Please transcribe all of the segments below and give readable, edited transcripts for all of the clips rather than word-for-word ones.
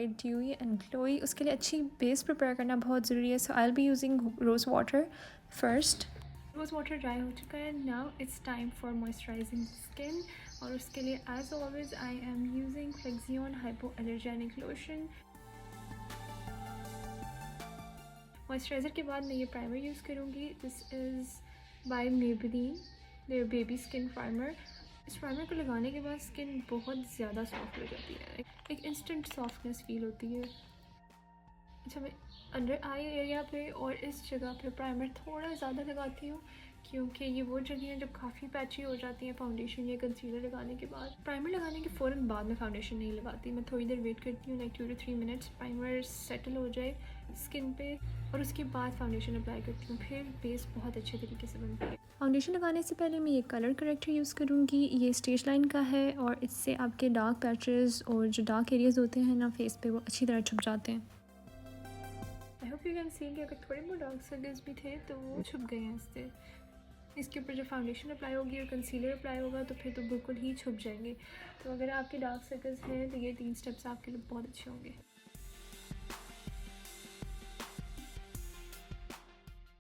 Stay dewy and glowy. उसके लिए अच्छी बेस प्रिपेयर करना बहुत ज़रूरी है। So I will be using rose water first. Rose water dry हो चुका है। Now it's time for moisturising skin, और उसके लिए as always I am using Flexion hypoallergenic lotion. Moisturiser के बाद मैं ये प्राइमर यूज़ करूँगी। This is by Maybelline their baby skin primer. इस प्राइमर को लगाने के बाद स्किन बहुत ज़्यादा सॉफ्ट हो जाती है, एक इंस्टेंट सॉफ्टनेस फील होती है। अच्छा, मैं अंडर आई एरिया पे और इस जगह पे प्राइमर थोड़ा ज़्यादा लगाती हूँ, क्योंकि ये वो जगह है जब काफ़ी पैची हो जाती है फाउंडेशन या कंसीलर लगाने के बाद। प्राइमर लगाने के फ़ौरन बाद में फाउंडेशन नहीं लगाती, मैं थोड़ी देर वेट करती हूँ, like 2 to 3 minutes, primer settle हो जाए स्किन पे, और उसके बाद फाउंडेशन अप्लाई करती हूँ। फिर बेस बहुत अच्छे तरीके से बनती है। फाउंडेशन लगाने से पहले मैं ये कलर करेक्टर यूज़ करूँगी। ये स्टेज लाइन का है, और इससे आपके डार्क पैचेस और जो डार्क एरियाज़ होते हैं ना फेस पे, वो अच्छी तरह छुप जाते हैं। I hope you can see कि अगर थोड़े बहुत डार्क सर्कल्स भी थे तो वो छुप गए हैं इससे। इसके ऊपर जब फाउंडेशन अप्लाई होगी और कंसीलर अप्लाई होगा तो फिर तो बिल्कुल ही छुप जाएंगे। तो अगर आपके डार्क सर्कल्स हैं तो ये 3 स्टेप्स आपके लिए बहुत अच्छे होंगे।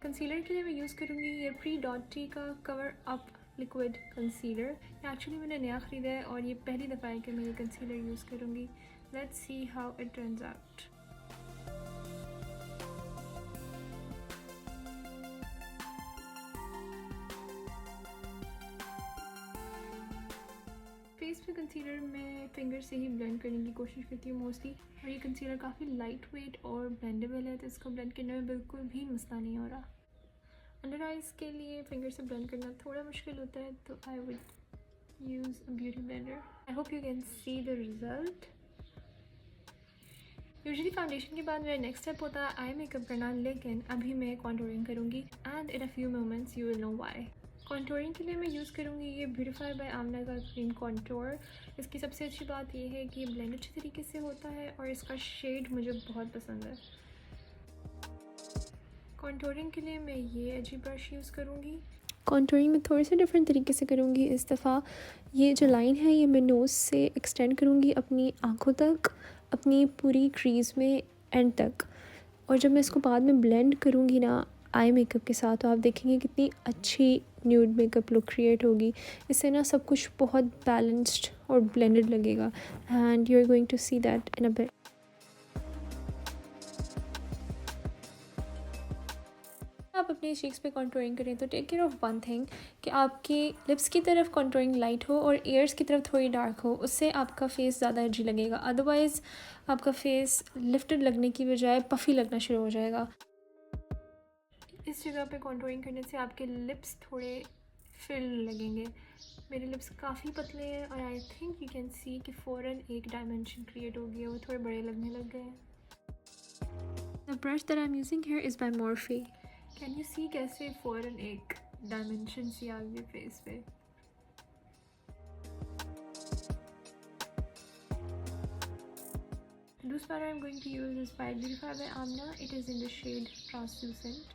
कंसीलर के लिए मैं यूज़ करूँगी ये pre.tty का cover up liquid concealer. Actually मैंने नया ख़रीदा है और ये पहली दफ़ा है कि मैं ये कंसीलर यूज़ करूँगी। Let's see how it turns out. Face पे कंसीलर मैं फिंगर से ही ब्लेंड करने की कोशिश करती हूँ मोस्टली, और ये कंसीलर काफ़ी लाइट वेट और ब्लेंडेबल है, तो इसको ब्लेंड करने में बिल्कुल भी मसला नहीं हो रहा। अंडर आइज़ के लिए फिंगर से ब्लेंड करना थोड़ा मुश्किल होता है, तो I would use a beauty blender. I hope you can see the result. Usually foundation के बाद मेरा नेक्स्ट स्टेप होता है आई मेकअप करना, लेकिन अभी मैं कॉन्टूरिंग करूँगी, and in a few moments you will know why. Contouring के लिए मैं यूज़ करूँगी ये ब्यूटीफाई बाय आमना का क्रीम कॉन्टूर। इसकी सबसे अच्छी बात ये है कि ये ब्लेंड अच्छे तरीके से होता है, और इसका शेड मुझे बहुत पसंद है। कॉन्टूरिंग के लिए मैं ये एजी ब्रश यूज़ करूँगी। कॉन्टूरिंग में थोड़े से डिफरेंट तरीके से करूँगी इस दफ़ा। ये जो लाइन है ये मैं नोज़ से एक्सटेंड करूँगी अपनी आँखों तक, अपनी पूरी क्रीज़ में एंड तक, और जब मैं इसको बाद में ब्लेंड करूँगी ना आई मेकअप के साथ, तो आप देखेंगे कितनी अच्छी न्यूड मेकअप लुक क्रिएट होगी। इससे ना सब कुछ बहुत बैलेंस्ड और ब्लेंडेड लगेगा, and you are going to see that in a bit. आप अपने चीक्स पे कॉन्टूरिंग करें तो take care of one thing, कि आपकी लिप्स की तरफ कॉन्टूरिंग लाइट हो और ईयर्स की तरफ थोड़ी डार्क हो, उससे आपका फेस ज़्यादा एजी लगेगा। अदरवाइज़ आपका फेस लिफ्टेड लगने की बजाय पफ़ी लगना शुरू हो जाएगा। इस जगह पे कॉन्टूरिंग करने से आपके लिप्स थोड़े फिल लगेंगे। मेरे लिप्स काफ़ी पतले हैं, और I think you can see कि फ़ौरन एक डायमेंशन क्रिएट हो गया, वो थोड़े बड़े लगने लग गए हैं। The brush that I am using here is by Morphe. Can you see कैसे फ़ौरन एक डायमेंशन सी आ गई फेस पे। दूसरा I am going to use this by Beautify by Amna. It is in the shade translucent.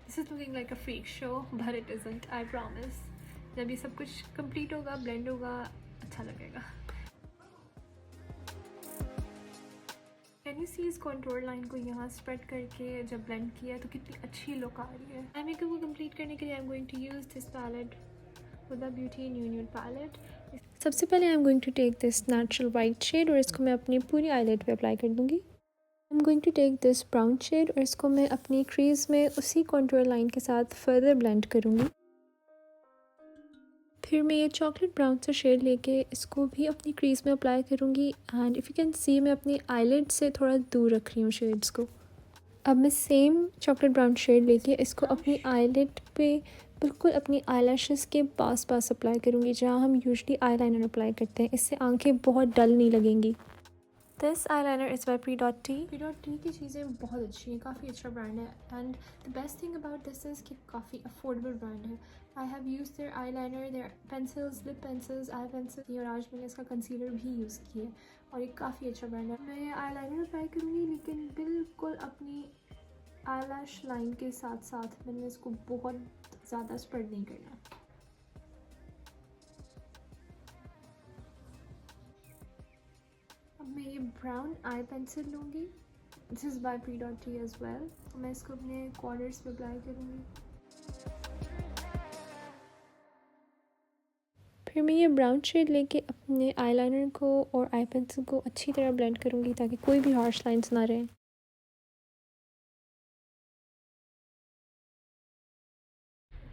This is looking like a freak show, but it isn't, I promise. जब ये सब कुछ कंप्लीट होगा, ब्लेंड होगा, अच्छा लगेगा। कैन यू सी इस contour line को यहाँ स्प्रेड करके जब ब्लेंड किया तो कितनी अच्छी लुक आ रही है। आई मेकअप को कंप्लीट करने के लिए I am going to use this palette, Huda Beauty nude palette. सबसे पहले I am going to take this natural white shade, और इसको मैं अपनी पूरी आईलिड पे अप्लाई कर दूँगी। I am going to take this brown shade, और इसको मैं अपनी क्रीज में उसी कॉन्टूर लाइन के साथ फर्दर ब्लेंड करूँगी। फिर मैं ये चॉकलेट ब्राउन सा शेड लेके इसको भी अपनी क्रीज में अप्लाई करूँगी, and if you can see मैं अपनी आईलिड से थोड़ा दूर रख रही हूँ शेड्स को। अब मैं सेम चॉकलेट ब्राउन शेड लेके इसको अपनी आईलिड पे बिल्कुल अपनी आईलैशेस के पास पास अप्लाई करूँगी, जहाँ हम यूजुअली आईलाइनर अप्लाई करते हैं। इससे आंखें बहुत डल नहीं लगेंगी। This eyeliner is by pre.tty। pre.tty की चीज़ें बहुत अच्छी हैं, काफ़ी अच्छा ब्रांड है, and the best thing about this is कि काफ़ी अफोर्डेबल ब्रांड है। I have use their eyeliner, their pencils, lip pencils, eye pencil, और आज मैंने इसका कंसीलर भी यूज़ किया, और ये काफ़ी अच्छा ब्रांड है। मैं आईलाइनर अप्लाई करूँगी, लेकिन बिल्कुल अपनी आईलैश लाइन के साथ साथ मैंने इसको बहुत ज़्यादा स्प्रेड नहीं करना। अब मैं ये ब्राउन आई पेंसिल लूँगी, this is by pre.tty as well. मैं इसको अपने कॉर्नर्स पे अप्लाई करूँगी। फिर मैं ये ब्राउन शेड लेके अपने आईलाइनर को और आई पेंसिल को अच्छी तरह ब्लेंड करूँगी ताकि कोई भी हार्श लाइंस ना रहें।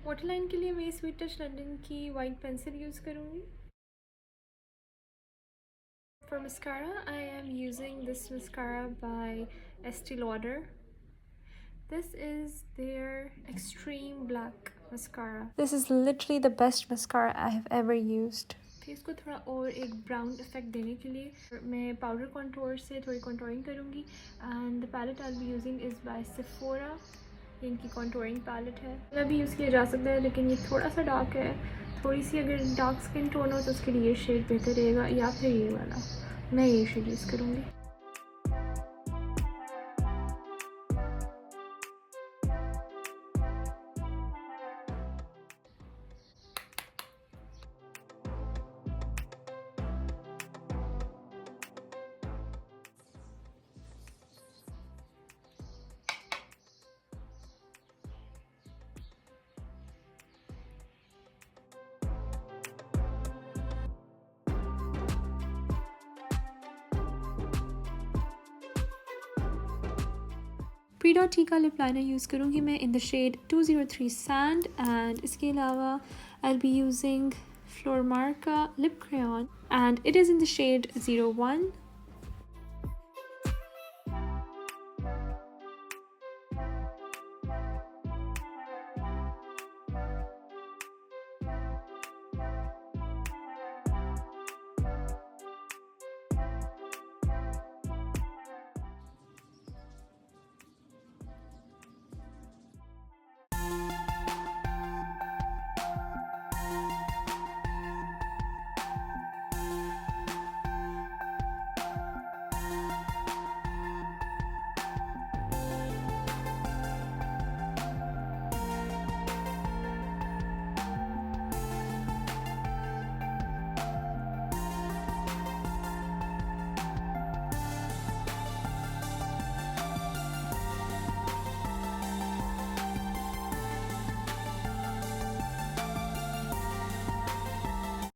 वाटरलाइन के लिए मैं स्वीट टच लंदन की वाइट पेंसिल यूज़ करूँगी। For mascara, I am using this mascara by Estee Lauder. This is their extreme black mascara. This is literally the best mascara I have ever used. Face को थोड़ा और एक brown effect देने के लिए मैं powder contour से थोड़ी कंटूरिंग करूँगी and the palette I be using is by Sephora. ये इनकी कंटूरिंग पैलेट है, यह भी यूज़ किया जा सकता है लेकिन ये थोड़ा सा डार्क है। थोड़ी सी अगर डार्क स्किन टोन हो तो उसके लिए ये शेड बेहतर रहेगा, या फिर ये वाला। मैं ये शेड यूज़ करूँगी। pre.tty का लिप लाइनर यूज़ करूँगी मैं in the shade 203 sand and इसके अलावा आई बी यूजिंग फ्लोरमार का lip crayon and it is in the shade 01